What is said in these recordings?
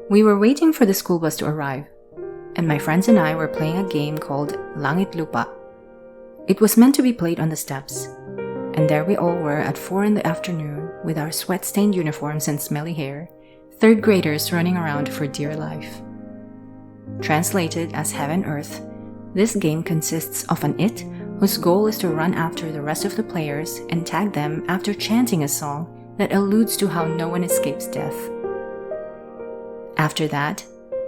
We were waiting for the school bus to arrive, and my friends and I were playing a game called Langit Lupa. It was meant to be played on the steps, and there we all were at 4 in the afternoon with our sweat-stained uniforms and smelly hair, third graders running around for dear life. Translated as Heaven Earth, this game consists of an it whose goal is to run after the rest of the players and tag them after chanting a song that alludes to how no one escapes death. After that,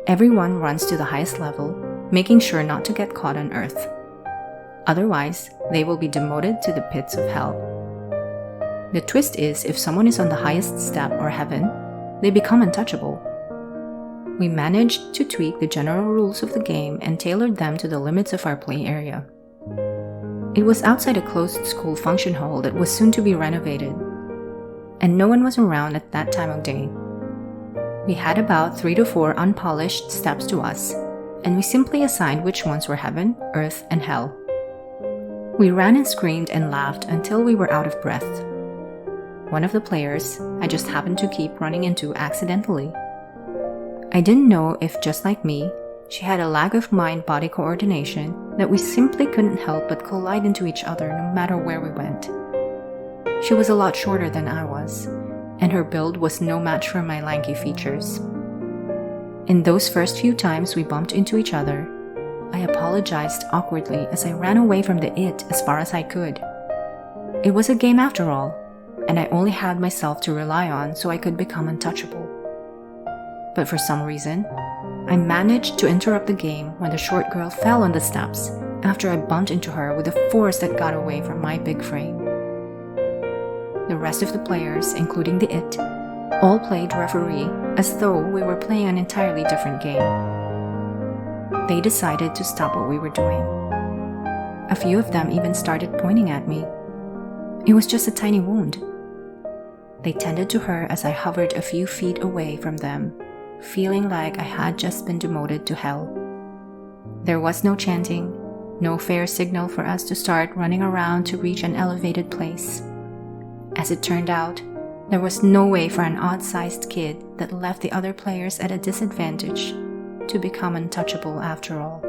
everyone runs to the highest level, making sure not to get caught on Earth. Otherwise, they will be demoted to the pits of hell. The twist is if someone is on the highest step or heaven, they become untouchable. We managed to tweak the general rules of the game and tailored them to the limits of our play area. It was outside a closed school function hall that was soon to be renovated, and no one was around at that time of day. We had about 3 to 4 unpolished steps to us, and we simply assigned which ones were heaven, earth, and hell. We ran and screamed and laughed until we were out of breath. One of the players I just happened to keep running into accidentally. I didn't know if, just like me, she had a lack of mind-body coordination that we simply couldn't help but collide into each other no matter where we went. She was a lot shorter than I was, and her build was no match for my lanky features. In those first few times we bumped into each other, I apologized awkwardly as I ran away from the it as far as I could. It was a game after all, and I only had myself to rely on so I could become untouchable. But for some reason, I managed to interrupt the game when the short girl fell on the steps after I bumped into her with a force that got away from my big frame. The rest of the players, including the it, all played referee as though we were playing an entirely different game. They decided to stop what we were doing. A few of them even started pointing at me. It was just a tiny wound. They tended to her as I hovered a few feet away from them, feeling like I had just been demoted to hell. There was no chanting, no fair signal for us to start running around to reach an elevated place. As it turned out, there was no way for an odd-sized kid that left the other players at a disadvantage to become untouchable after all.